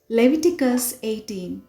Leviticus 18.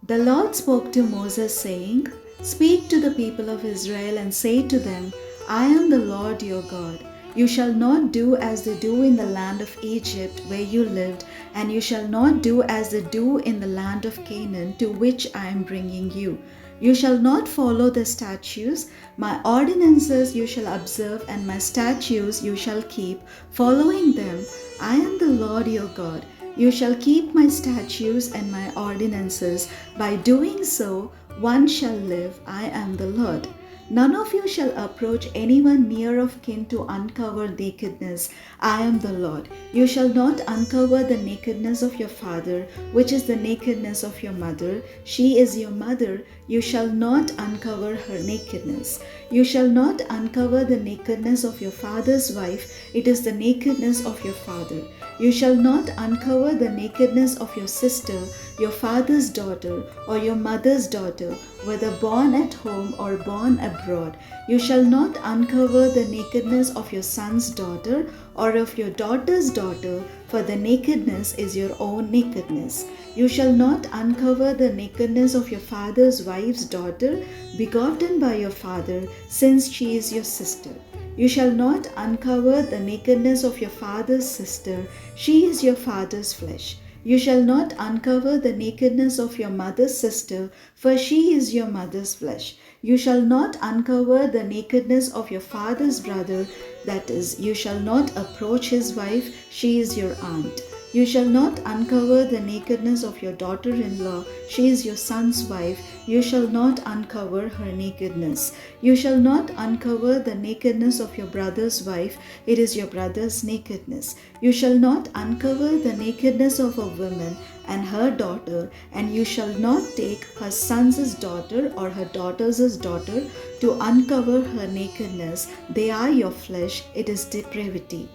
The Lord spoke to Moses, saying, Speak to the people of Israel and say to them, I am the Lord your God. You shall not do as they do in the land of Egypt where you lived, and you shall not do as they do in the land of Canaan to which I am bringing you. You shall not follow the statutes. My ordinances you shall observe, and my statutes you shall keep, following them. I am the Lord your God. You shall keep my statutes and my ordinances. By doing so, one shall live. I am the Lord. None of you shall approach anyone near of kin to uncover nakedness. I am the Lord. You shall not uncover the nakedness of your father, which is the nakedness of your mother. She is your mother. You shall not uncover her nakedness. You shall not uncover the nakedness of your father's wife. It is the nakedness of your father. You shall not uncover the nakedness of your sister, your father's daughter, or your mother's daughter, whether born at home or born abroad. You shall not uncover the nakedness of your son's daughter or of your daughter's daughter, for the nakedness is your own nakedness. You shall not uncover the nakedness of your father's wife's daughter, begotten by your father, since she is your sister. You shall not uncover the nakedness of your father's sister, she is your father's flesh. You shall not uncover the nakedness of your mother's sister, for she is your mother's flesh. You shall not uncover the nakedness of your father's brother, that is, you shall not approach his wife, she is your aunt. You shall not uncover the nakedness of your daughter-in-law, she is your son's wife. You shall not uncover her nakedness. You shall not uncover the nakedness of your brother's wife, it is your brother's nakedness. You shall not uncover the nakedness of a woman and her daughter, and you shall not take her son's daughter or her daughter's daughter to uncover her nakedness. They are your flesh, it is depravity.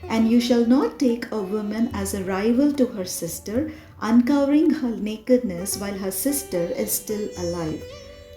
And you shall not take a woman as a rival to her sister, uncovering her nakedness while her sister is still alive.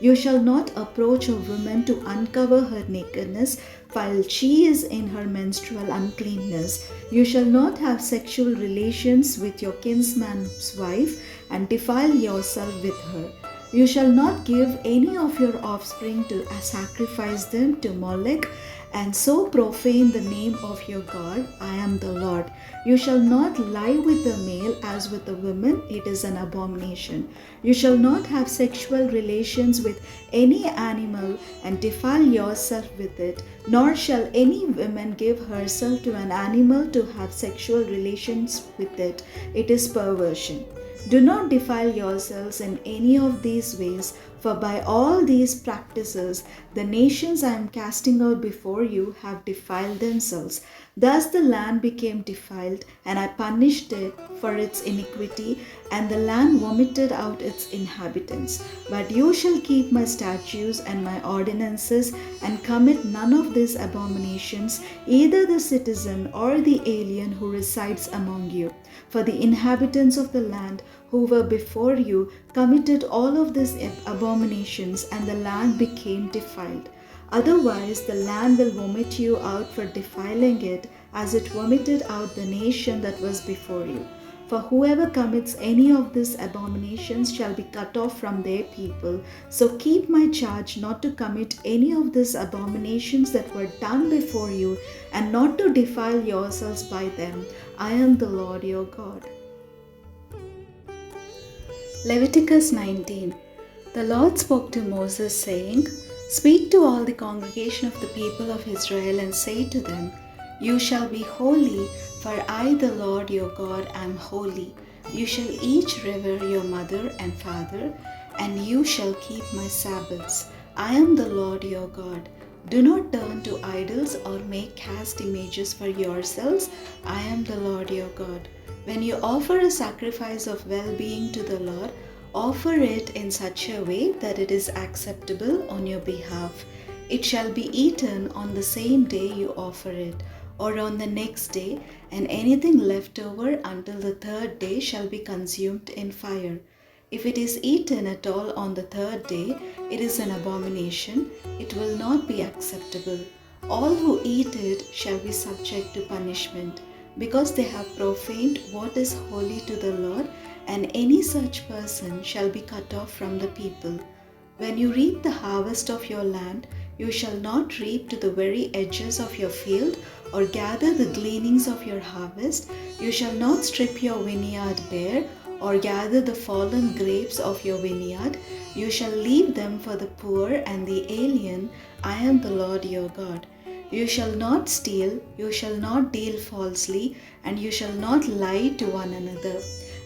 You shall not approach a woman to uncover her nakedness while she is in her menstrual uncleanness. You shall not have sexual relations with your kinsman's wife and defile yourself with her. You shall not give any of your offspring to sacrifice them to Molech, and so profane the name of your God. I am the Lord. You shall not lie with the male as with the woman, it is an abomination. You shall not have sexual relations with any animal and defile yourself with it, nor shall any woman give herself to an animal to have sexual relations with it. It is perversion. Do not defile yourselves in any of these ways, for by all these practices the nations I am casting out before you have defiled themselves. Thus the land became defiled, and I punished it for its iniquity, and the land vomited out its inhabitants. But you shall keep my statutes and my ordinances, and commit none of these abominations, either the citizen or the alien who resides among you. For the inhabitants of the land who were before you committed all of these abominations, and the land became defiled. Otherwise, the land will vomit you out for defiling it, as it vomited out the nation that was before you. For whoever commits any of these abominations shall be cut off from their people. So keep my charge not to commit any of these abominations that were done before you, and not to defile yourselves by them. I am the Lord your God. Leviticus 19. The Lord spoke to Moses, saying, Speak to all the congregation of the people of Israel and say to them, You shall be holy, for I, the Lord your God, am holy. You shall each revere your mother and father, and you shall keep my Sabbaths. I am the Lord your God. Do not turn to idols or make cast images for yourselves. I am the Lord your God. When you offer a sacrifice of well-being to the Lord, offer it in such a way that it is acceptable on your behalf. It shall be eaten on the same day you offer it, or on the next day, and anything left over until the third day shall be consumed in fire. If it is eaten at all on the third day, it is an abomination, it will not be acceptable. All who eat it shall be subject to punishment, because they have profaned what is holy to the Lord, and any such person shall be cut off from the people. When you reap the harvest of your land, you shall not reap to the very edges of your field, or gather the gleanings of your harvest. You shall not strip your vineyard bare, or gather the fallen grapes of your vineyard. You shall leave them for the poor and the alien. I am the Lord your God. You shall not steal, you shall not deal falsely, and you shall not lie to one another.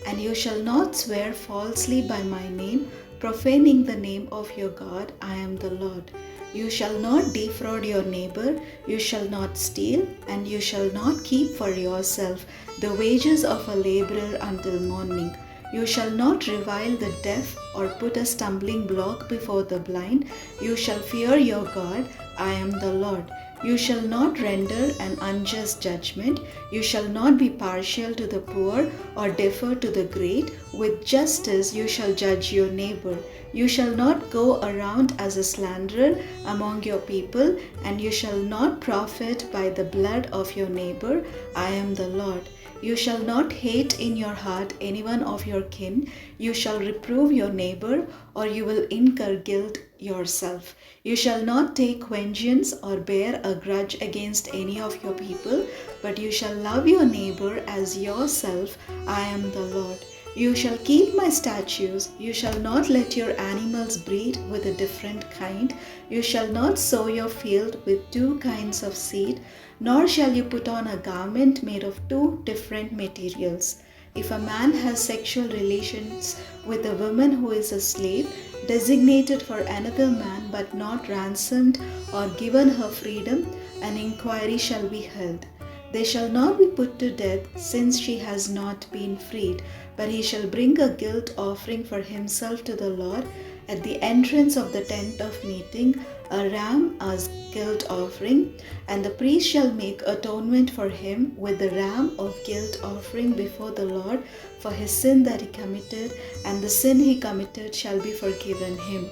And you shall not swear falsely by my name, profaning the name of your God. I am the Lord. You shall not defraud your neighbor, you shall not steal, and you shall not keep for yourself the wages of a laborer until morning. You shall not revile the deaf or put a stumbling block before the blind. You shall fear your God. I am the Lord. You shall not render an unjust judgment. You shall not be partial to the poor or defer to the great. With justice you shall judge your neighbor. You shall not go around as a slanderer among your people, and you shall not profit by the blood of your neighbor. I am the Lord. You shall not hate in your heart anyone of your kin. You shall reprove your neighbor, or you will incur guilt yourself. You shall not take vengeance or bear a grudge against any of your people, but you shall love your neighbor as yourself. I am the Lord. You shall keep my statutes. You shall not let your animals breed with a different kind. You shall not sow your field with two kinds of seed, nor shall you put on a garment made of two different materials. If a man has sexual relations with a woman who is a slave, designated for another man but not ransomed or given her freedom, an inquiry shall be held. They shall not be put to death, since she has not been freed, but he shall bring a guilt offering for himself to the Lord at the entrance of the tent of meeting, a ram as guilt offering, and the priest shall make atonement for him with the ram of guilt offering before the Lord for his sin that he committed, and the sin he committed shall be forgiven him.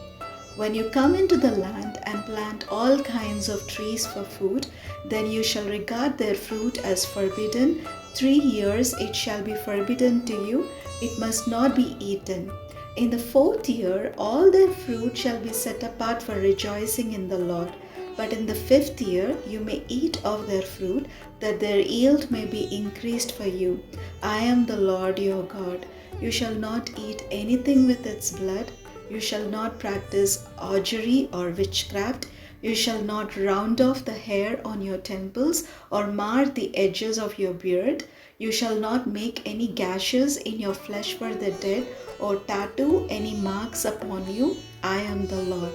When you come into the land and plant all kinds of trees for food, then you shall regard their fruit as forbidden. 3 years it shall be forbidden to you, it must not be eaten. In the 4th year all their fruit shall be set apart for rejoicing in the Lord. But in the 5th year you may eat of their fruit, that their yield may be increased for you. I am the Lord your God. You shall not eat anything with its blood. You shall not practice augury or witchcraft. You shall not round off the hair on your temples or mar the edges of your beard. You shall not make any gashes in your flesh for the dead, or tattoo any marks upon you. I am the Lord.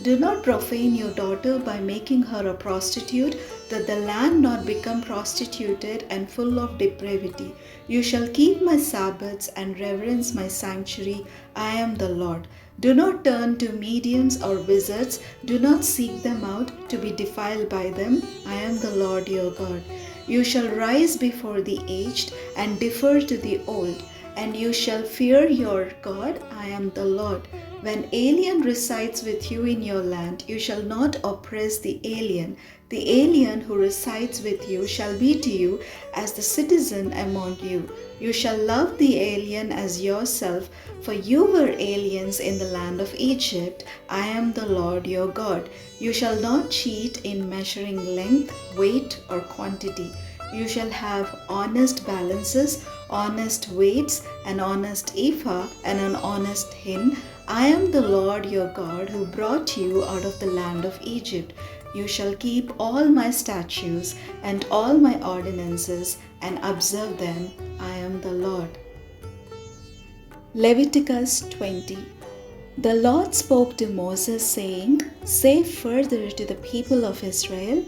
Do not profane your daughter by making her a prostitute, that the land not become prostituted and full of depravity. You shall keep my Sabbaths and reverence my sanctuary. I am the Lord. Do not turn to mediums or wizards. Do not seek them out to be defiled by them. I am the Lord your God. You shall rise before the aged and defer to the old, and you shall fear your God. I am the Lord. When alien resides with you in your land, you shall not oppress the alien. The alien who resides with you shall be to you as the citizen among you. You shall love the alien as yourself, for you were aliens in the land of Egypt. I am the Lord your God. You shall not cheat in measuring length, weight, or quantity. You shall have honest balances, honest weights, an honest ephah, and an honest hin. I am the Lord your God who brought you out of the land of Egypt. You shall keep all my statutes and all my ordinances and observe them. I am the Lord. Leviticus 20. The Lord spoke to Moses, saying, Say further to the people of Israel,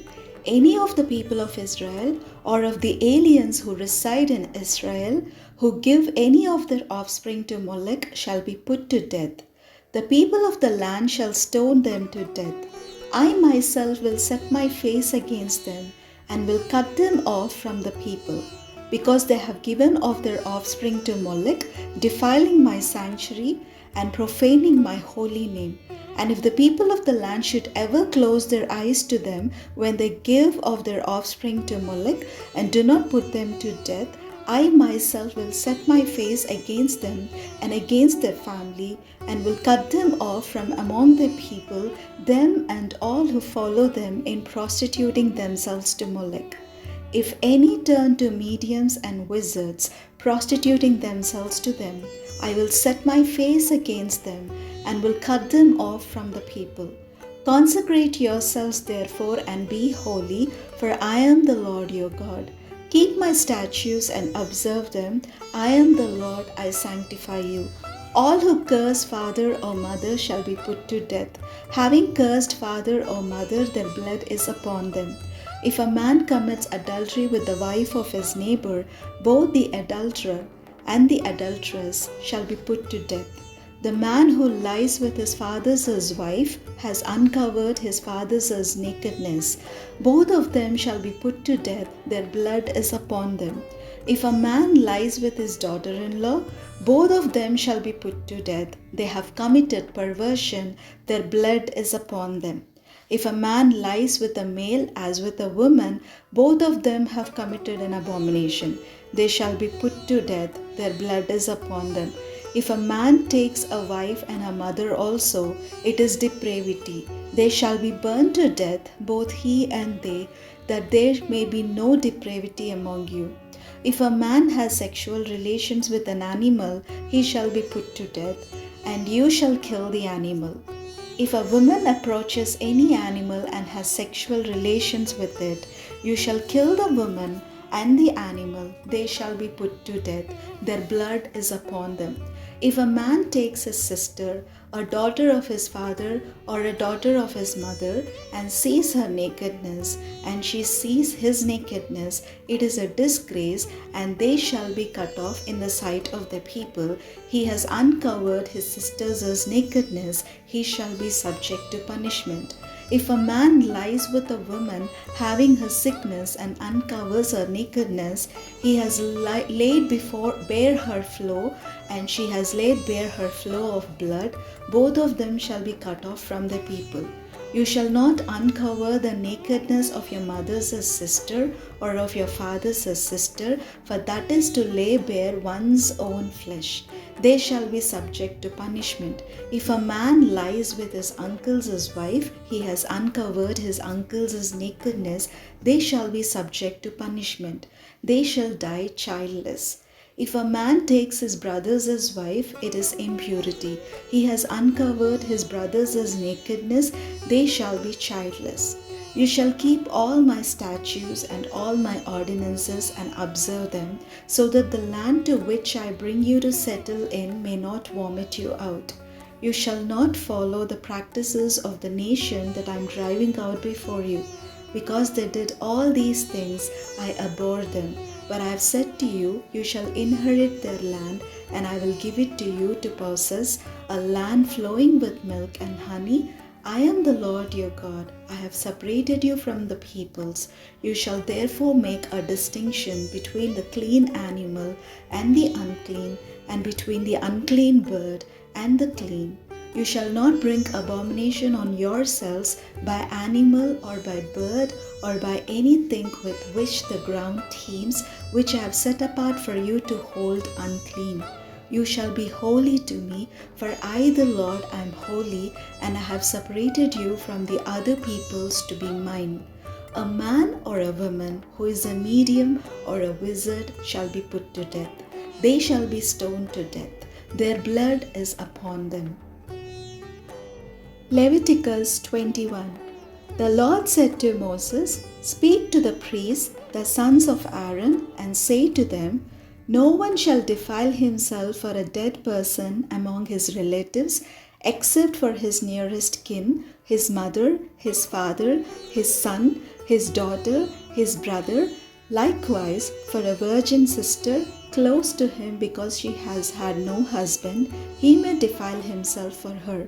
any of the people of Israel or of the aliens who reside in Israel who give any of their offspring to Molech shall be put to death. The people of the land shall stone them to death. I myself will set my face against them and will cut them off from the people, because they have given of their offspring to Molech, defiling my sanctuary and profaning my holy name. And if the people of the land should ever close their eyes to them when they give of their offspring to Molech and do not put them to death, I myself will set my face against them and against their family, and will cut them off from among the people, them and all who follow them in prostituting themselves to Molech. If any turn to mediums and wizards, prostituting themselves to them, I will set my face against them and will cut them off from the people. Consecrate yourselves therefore and be holy, for I am the Lord your God. Keep my statutes and observe them. I am the Lord, I sanctify you. All who curse father or mother shall be put to death. Having cursed father or mother, their blood is upon them. If a man commits adultery with the wife of his neighbor, both the adulterer and the adulteress shall be put to death. The man who lies with his father's wife has uncovered his father's nakedness. Both of them shall be put to death, their blood is upon them. If a man lies with his daughter-in-law, both of them shall be put to death. They have committed perversion, their blood is upon them. If a man lies with a male as with a woman, both of them have committed an abomination. They shall be put to death, their blood is upon them. If a man takes a wife and a mother also, it is depravity. They shall be burned to death, both he and they, that there may be no depravity among you. If a man has sexual relations with an animal, he shall be put to death, and you shall kill the animal. If a woman approaches any animal and has sexual relations with it, you shall kill the woman and the animal, they shall be put to death, their blood is upon them. If a man takes his sister, a daughter of his father or a daughter of his mother, and sees her nakedness, and she sees his nakedness, it is a disgrace, and they shall be cut off in the sight of the people. He has uncovered his sister's nakedness, he shall be subject to punishment. If a man lies with a woman having her sickness and uncovers her nakedness, he has laid bare her flow, and she has laid bare her flow of blood, both of them shall be cut off from the people. You shall not uncover the nakedness of your mother's sister or of your father's sister, for that is to lay bare one's own flesh. They shall be subject to punishment. If a man lies with his uncle's wife, he has uncovered his uncle's nakedness, they shall be subject to punishment. They shall die childless. If a man takes his brother's wife, it is impurity. He has uncovered his brother's nakedness, they shall be childless. You shall keep all my statutes and all my ordinances and observe them, so that the land to which I bring you to settle in may not vomit you out. You shall not follow the practices of the nation that I am driving out before you. Because they did all these things, I abhor them. But I have said to you, you shall inherit their land, and I will give it to you to possess, a land flowing with milk and honey. I am the Lord your God. I have separated you from the peoples. You shall therefore make a distinction between the clean animal and the unclean, and between the unclean bird and the clean. You shall not bring abomination on yourselves by animal or by bird or by anything with which the ground teems, which I have set apart for you to hold unclean. You shall be holy to me, for I, the Lord, am holy, and I have separated you from the other peoples to be mine. A man or a woman who is a medium or a wizard shall be put to death. They shall be stoned to death. Their blood is upon them. Leviticus 21. The Lord said to Moses, Speak to the priests, the sons of Aaron, and say to them, No one shall defile himself for a dead person among his relatives, except for his nearest kin, his mother, his father, his son, his daughter, his brother. Likewise, for a virgin sister close to him because she has had no husband, he may defile himself for her.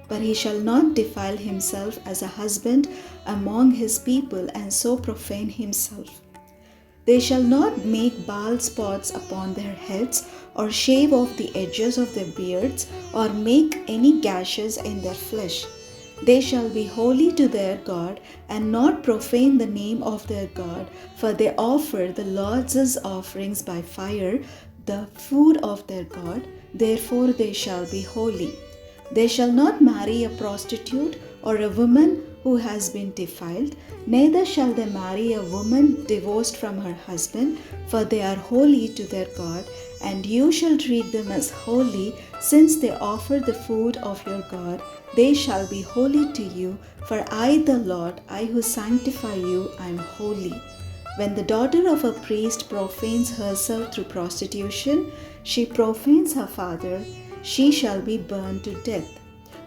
But he shall not defile himself as a husband among his people and so profane himself. They shall not make bald spots upon their heads, or shave off the edges of their beards, or make any gashes in their flesh. They shall be holy to their God, and not profane the name of their God, for they offer the Lord's offerings by fire, the food of their God. Therefore they shall be holy. They shall not marry a prostitute or a woman who has been defiled, neither shall they marry a woman divorced from her husband, for they are holy to their God, and you shall treat them as holy, since they offer the food of your God. They shall be holy to you, for I, the Lord, I who sanctify you, I am holy. When the daughter of a priest profanes herself through prostitution, she profanes her father, she shall be burned to death.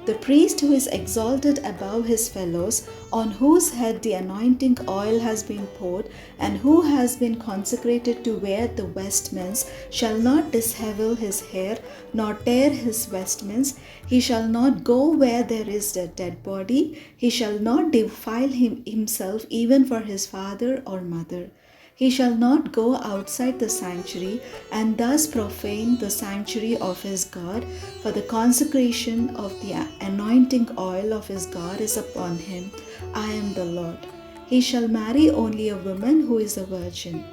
The priest who is exalted above his fellows, on whose head the anointing oil has been poured, and who has been consecrated to wear the vestments, shall not dishevel his hair, nor tear his vestments. He shall not go where there is a dead body. He shall not defile himself even for his father or mother. He shall not go outside the sanctuary and thus profane the sanctuary of his God, for the consecration of the anointing oil of his God is upon him. I am the Lord. He shall marry only a woman who is a virgin.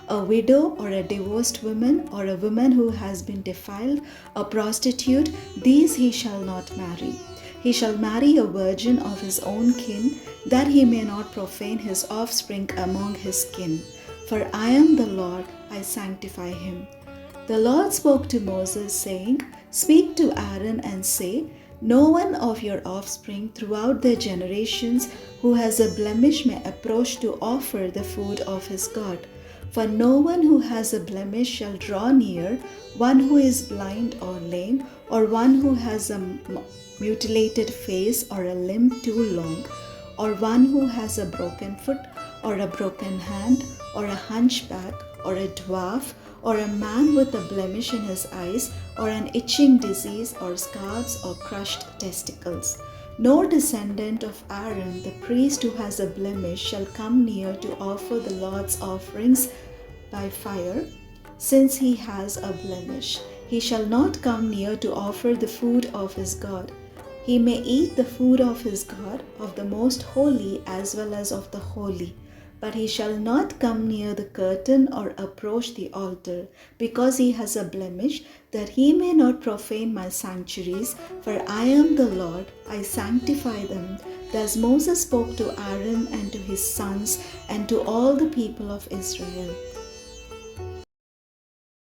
A widow or a divorced woman or a woman who has been defiled, a prostitute, these he shall not marry. He shall marry a virgin of his own kin, that he may not profane his offspring among his kin. For I am the Lord, I sanctify him. The Lord spoke to Moses, saying, Speak to Aaron and say, No one of your offspring throughout their generations who has a blemish may approach to offer the food of his God. For no one who has a blemish shall draw near, one who is blind or lame, or one who has a mutilated face or a limb too long, or one who has a broken foot, or a broken hand, or a hunchback, or a dwarf, or a man with a blemish in his eyes, or an itching disease, or scabs, or crushed testicles. No descendant of Aaron, the priest who has a blemish, shall come near to offer the Lord's offerings by fire, since he has a blemish. He shall not come near to offer the food of his God. He may eat the food of his God, of the most holy as well as of the holy. But he shall not come near the curtain or approach the altar, because he has a blemish, that he may not profane my sanctuaries. For I am the Lord, I sanctify them. Thus Moses spoke to Aaron and to his sons and to all the people of Israel.